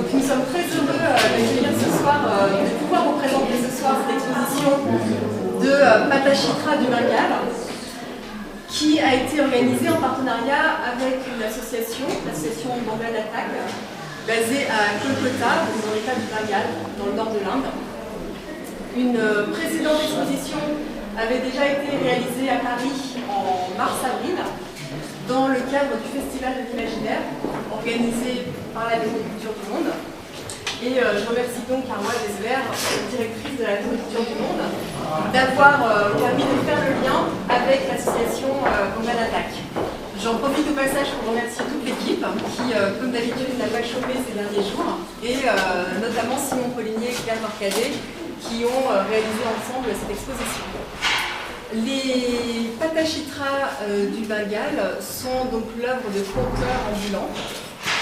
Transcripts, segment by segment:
Donc nous sommes très heureux d'accueillir ce soir, de pouvoir vous présenter ce soir cette exposition de Patachitra du Bengale, qui a été organisée en partenariat avec une association, l'association Bengal Attack, basée à Kolkata, dans l'état du Bengale, dans le nord de l'Inde. Une précédente exposition avait déjà été réalisée à Paris en mars-avril, dans le cadre du Festival de l'Imaginaire, organisé par la Maison de Culture du Monde. Et je remercie donc Arwa Desvers, directrice de la Maison de Culture du Monde, d'avoir permis de faire le lien avec l'association Bengal Attack. J'en profite au passage pour remercier toute l'équipe qui, comme d'habitude, n'a pas chômé ces derniers jours, et notamment Simon Poligny et Claire Marcadet, qui ont réalisé ensemble cette exposition. Les Patachitras du Bengale sont donc l'œuvre de conteurs ambulants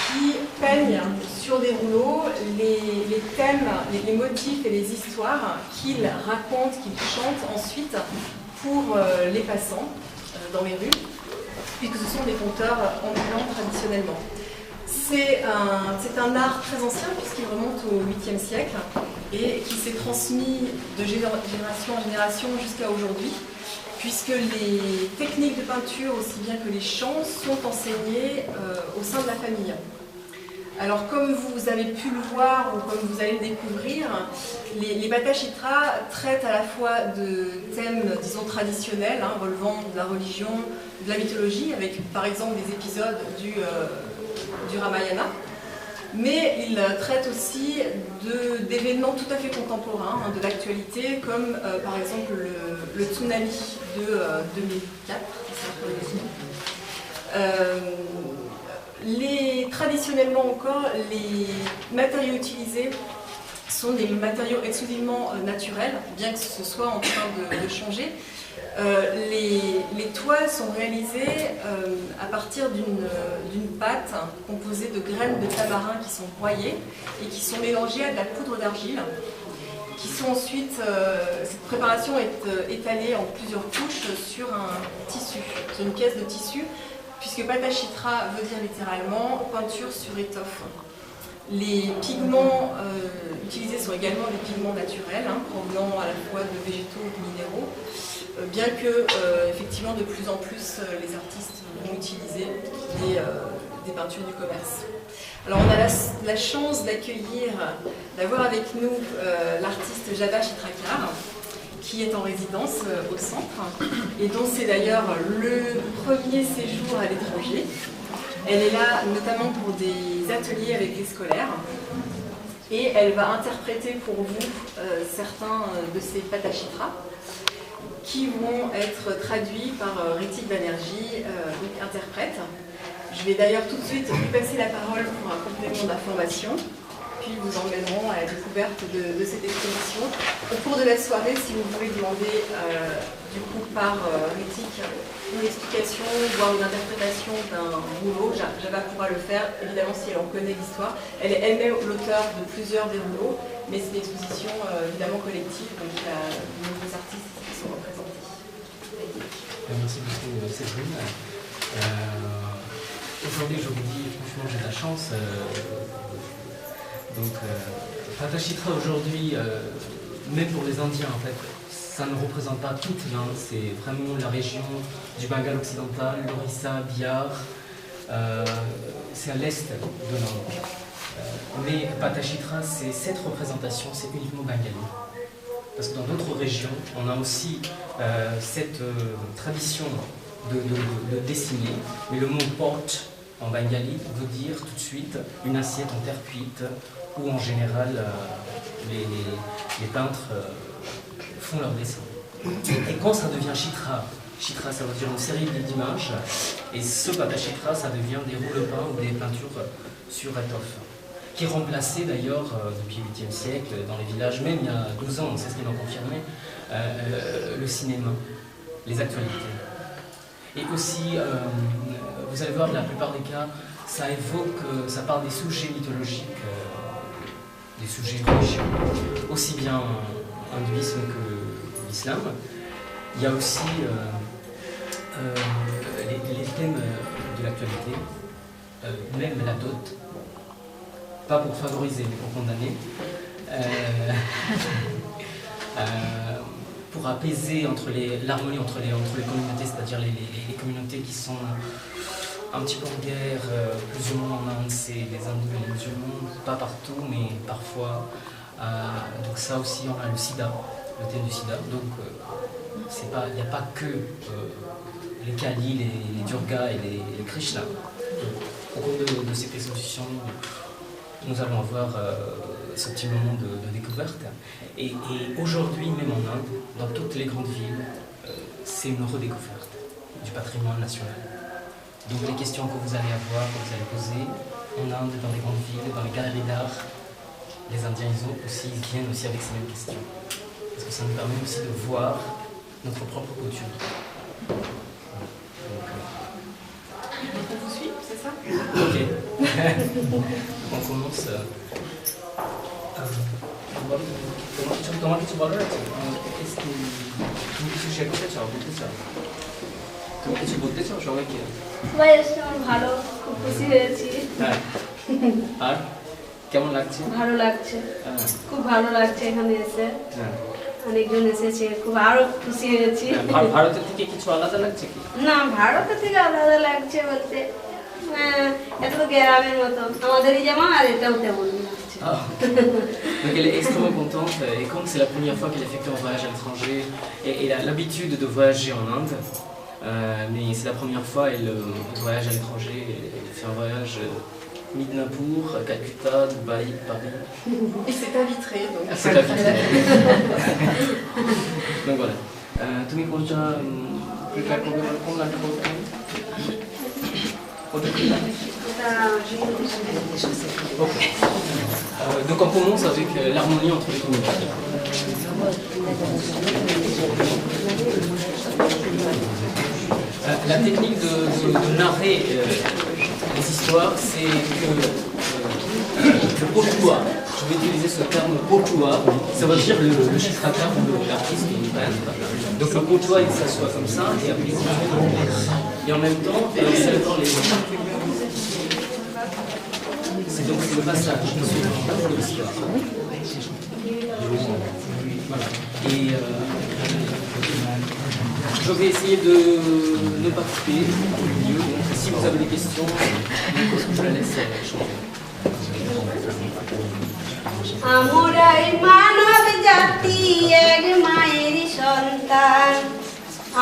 qui peignent sur des rouleaux les thèmes, les motifs et les histoires qu'ils racontent, qu'ils chantent ensuite pour les passants dans les rues, puisque ce sont des conteurs ambulants traditionnellement. C'est un art très ancien puisqu'il remonte au 8e siècle et qui s'est transmis de génération en génération jusqu'à aujourd'hui, puisque les techniques de peinture, aussi bien que les chants, sont enseignées au sein de la famille. Alors, comme vous avez pu le voir ou comme vous allez le découvrir, les Patachitras traitent à la fois de thèmes, disons, traditionnels, relevant de la religion, de la mythologie, avec par exemple des épisodes du Ramayana, mais ils traitent aussi d'événements tout à fait contemporains, de l'actualité, comme par exemple le tsunami de 2004. Traditionnellement encore, les matériaux utilisés sont des matériaux exclusivement naturels, bien que ce soit en train de changer. Les toiles sont réalisées à partir d'une pâte composée de graines de tamarin qui sont broyées et qui sont mélangées à de la poudre d'argile, qui sont ensuite, cette préparation est étalée en plusieurs couches sur un tissu, sur une pièce de tissu, puisque Patachitra veut dire littéralement peinture sur étoffe. Les pigments utilisés sont également des pigments naturels, provenant à la fois de végétaux ou de minéraux, bien que, effectivement, de plus en plus, les artistes vont utiliser des peintures du commerce. Alors, on a la chance d'avoir avec nous l'artiste Jada Chitrakar, qui est en résidence au centre, et dont c'est d'ailleurs le premier séjour à l'étranger. Elle est là notamment pour des ateliers avec les scolaires, et elle va interpréter pour vous certains de ces Patachitras, qui vont être traduits par Ritik Banerjee, interprète. Je vais d'ailleurs tout de suite lui passer la parole pour un complément d'information, puis vous emmènerons à la découverte de cette exposition. Au cours de la soirée, si vous voulez demander du coup par Ritik une explication, voire une interprétation d'un rouleau, Java pourra le faire, évidemment si elle en connaît l'histoire. Elle est elle-même l'auteur de plusieurs des rouleaux, mais c'est une exposition évidemment collective, donc il y a de nombreux artistes qui sont représentés. Merci beaucoup Séverine. Aujourd'hui, je vous dis, franchement, j'ai de la chance. Patachitra aujourd'hui, même pour les Indiens, en fait, ça ne représente pas toute l'Inde, c'est vraiment la région du Bengale occidental, l'Orissa, Bihar, c'est à l'est de l'Inde. Mais Patachitra, c'est cette représentation, c'est uniquement bengali. Parce que dans d'autres régions, on a aussi cette tradition de dessiner, mais le mot porte en bengali veut dire tout de suite une assiette en terre cuite, où en général les peintres font leur dessin. Et quand ça devient chitra, chitra ça veut dire une série d'images, et ce patachitra ça devient des rouleaux peints ou des peintures sur étoffe, qui remplaçait d'ailleurs depuis le 8e siècle dans les villages, même il y a 12 ans, c'est ce qu'ils m'ont confirmé, le cinéma, les actualités. Et aussi, vous allez voir, la plupart des cas, ça évoque, ça parle des sujets mythologiques, des sujets religieux, aussi bien hindouisme que l'islam. Il y a aussi les thèmes de l'actualité, même la dot, pas pour favoriser, mais pour condamner, pour apaiser l'harmonie entre les communautés, c'est-à-dire les communautés qui sont un petit peu en guerre, plus ou moins en Inde, c'est les hindous et les musulmans, pas partout, mais parfois. Donc ça aussi, on a le sida, le thème du sida. Donc il n'y a pas que les Kali, les Durga et les Krishna. Donc, au cours de cette exposition, nous allons avoir ce petit moment de découverte. Et aujourd'hui, même en Inde, dans toutes les grandes villes, c'est une redécouverte du patrimoine national. Donc les questions que vous allez avoir, que vous allez poser en Inde, dans les grandes villes, dans les galeries d'art, les Indiens ils viennent aussi avec ces mêmes questions. Parce que ça nous permet aussi de voir notre propre couture. On vous suit, c'est ça? Ok. On commence. তোমার কিছু বলার আছে? তুমি কিছু শেয়ার করতে চাও, বলতে চাও? তুমি কিছু বলতে চাও সবাইকে? সবাই এসে আমার ভালো, খুব খুশি হয়েছি। হ্যাঁ। আর কেমন লাগছে? ভালো লাগছে, খুব ভালো লাগছে এখানে এসে। হ্যাঁ। অনেকজন এসেছে, খুব আরো খুশি হয়েছি। ভারতের থেকে কিছু আলাদা লাগছে কি? না, ভারতের থেকে আলাদা লাগছে বলতে এটা তো গ্রামের মতো, আমাদেরই যেমন আর এটাও তেমন লাগছে। Donc elle est extrêmement contente et comme c'est la première fois qu'elle effectue un voyage à l'étranger, et elle a l'habitude de voyager en Inde, mais c'est la première fois elle voyage à l'étranger, elle fait un voyage Midnapur, Calcutta, Dubaï, Paris. Et c'est à Vitré, donc. C'est à Vitré. Donc voilà. তুমি কোনটা প্রিপেয়ার করবে, কোন গানটা করবে? Okay. Donc on commence avec l'harmonie entre les communautés. La technique de narrer les histoires, c'est que le potua, je vais utiliser ce terme potua, ça veut dire le chitrateur ou l'artiste ou le peintre. Donc le potua il s'assoit comme ça et après et en même temps c'est le temps les c'est donc le passage de l'histoire. Voilà. Et je vais essayer de ne pas couper au milieu. Donc, si vous avez des questions, je la laisse changer. আমরাই মানব জাতি এক মায়ের সন্তান,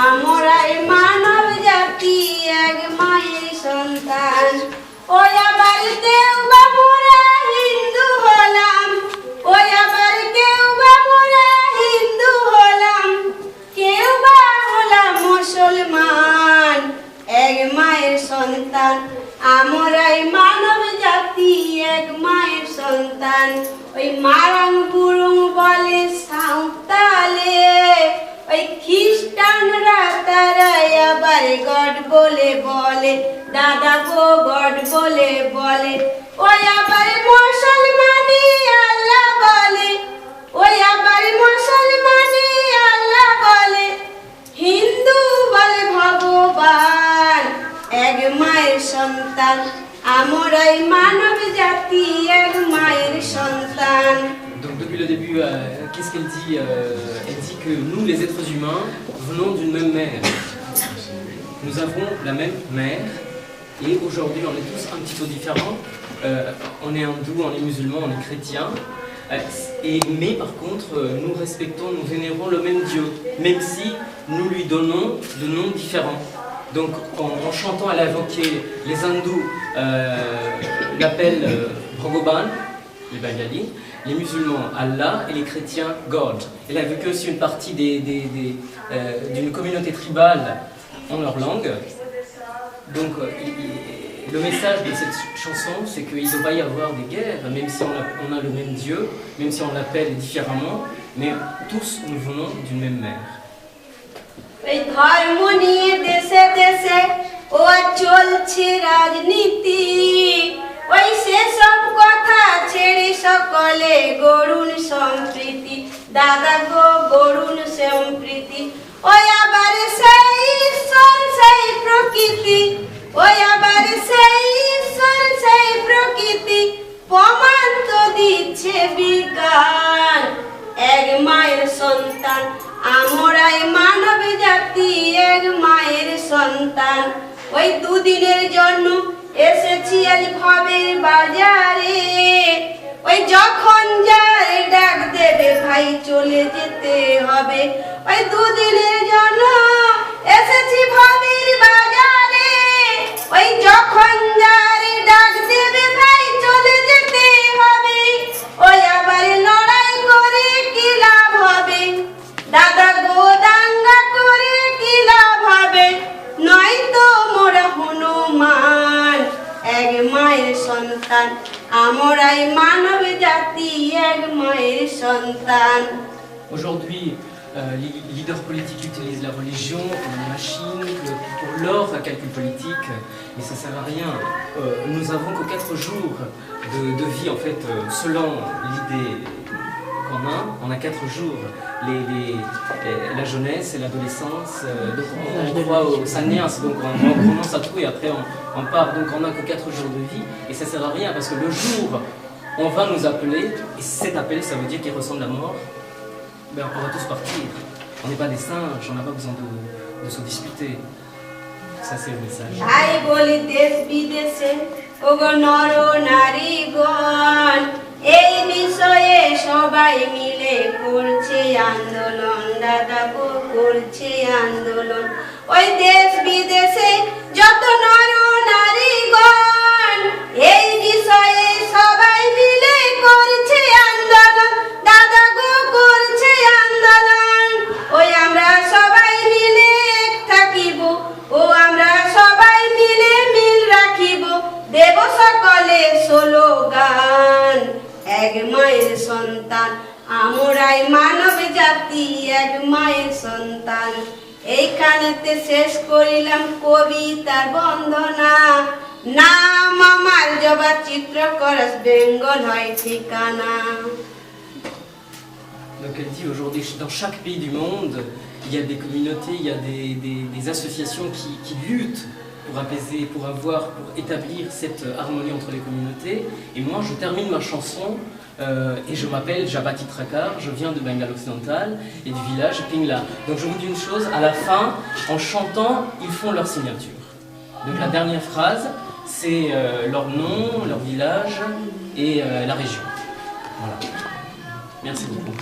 আমরাই মানব জাতি এক মায়ের সন্তান। ওই আবার কেউ বা মোরা হিন্দু হলাম, ওই আবার কেউ বা মোরা হিন্দু হলাম, কেউ বা হলাম মুসলমান, এক মায়ের সন্তান। আমরাই মানব জাতি এক মায়ের সন্তান। ওই মারাং বুরুং বলে সাঁওতালে, ওই খ্রিস্টানরা তারাই আবার গড বলে বলে, দাদা গো গড বলে বলে। ওই আবার মুসলমানি আল্লাহ বলে, ওই আবার মুসলমানি আল্লাহ বলে, হিন্দু বলে ভগবান, এক মায়ের সন্তান। আমরাই মানব জাতি এক মায়ের সন্তান। Donc depuis le début, qu'est-ce qu'elle dit? Elle dit que nous, les êtres humains, venons d'une même mère. Nous avons la même mère et aujourd'hui on est tous un petit peu différents. On est hindou, on est musulman, on est chrétien. Mais par contre, nous respectons, nous vénérons le même Dieu, même si nous lui donnons de noms différents. Donc en chantant, elle a évoqué les hindous l'appellent Bhagavan, les Bengalis, les musulmans Allah et les chrétiens God. Elle a évoqué aussi une partie d'une communauté tribale en leur langue. Donc le message de cette chanson, c'est qu'il ne va y avoir des guerres, même si on a le même Dieu, même si on l'appelle différemment, mais tous nous venons d'une même mère. এই ধর্ম নিয়ে দেশে দেশে ও চলছে রাজনীতি, ওই সেসব কথা ছেড়ে সকলে গরুণ সম্প্রীতি, দাদা গো গরুণ সম্প্রীতি। ওই আবার সেই ঈশ্বর সেই প্রকৃতি, ওই আবার সেই ঈশ্বর সেই প্রকৃতি, প্রমাণ তো দিচ্ছে বিজ্ঞান এক মায়ের সন্তান আমরাই মানব জাতি এক মায়ের সন্তান ওই দুদিনের জন্য এসেছি আজ ভবের বাজারে ওই যখন যার ডাক দেবে ভাই চলে যেতে হবে ওই দুদিনের জন্য এসেছি ভবের বাজারে ওই যখন যার ডাক দেবে ভাই চলে যেতে হবে ওই আবার লড়াই করে কি লাভ হবে দাদা গো দাঙ্গা করে কি লাভ হবে নয়তো মোরা হনুমান এক মায়ের সন্তান আমরাই মানব জাতি এক মায়ের সন্তান। Aujourd'hui, les leaders politiques utilisent la religion comme une machine pour leur calcul politique, mais ça ne sert à rien. Nous n'avons que 4 jours de vie, en fait, selon l'idée qu'on a. On a 4 jours, la jeunesse et l'adolescence, donc on croit ça naisse, donc on commence à tout et après on part, donc on n'a que 4 jours de vie, et ça ne sert à rien, parce que le jour on va nous appeler, et cet appel ça veut dire qu'il ressemble à mort, ben on va tous partir. On n'est pas des singes, on n'a pas besoin de se disputer. Ça c'est le message. তাই বলি দেশ বিদেশে ওগো নর নারীগণ এই বিষয়ে সবাই মিলে করছে আন্দোলন দাদা গো করছে আন্দোলন ওই দেশ বিদেশে যত নর নারীগণ এই বিষয়ে সবাই মিলে করছে আন্দোলন দাদা গো করছে আন্দোলন ওই আমরা সবাই মিলে এক থাকিব ও আমরা সবাই মিলে মিল রাখিব দেব সকলে স্লোগান এক মায়ের সন্তান আমরাই মানব জাতি এক মায়ের সন্তান। এইখানেতে শেষ করিলাম কবিতার বন্দনা নাম আমার জবা চিত্রকর বেঙ্গল হয় ঠিকানা। Donc elle dit aujourd'hui, dans chaque pays du monde, il y a des communautés, il y a des associations qui luttent pour apaiser, pour établir cette harmonie entre les communautés. Et moi, je termine ma chanson et je m'appelle Jabati Trakar, je viens de Bengale occidental et du village Pingla. Donc je vous dis une chose, à la fin, en chantant, ils font leur signature. Donc la dernière phrase, c'est leur nom, leur village et la région. Voilà. Merci beaucoup.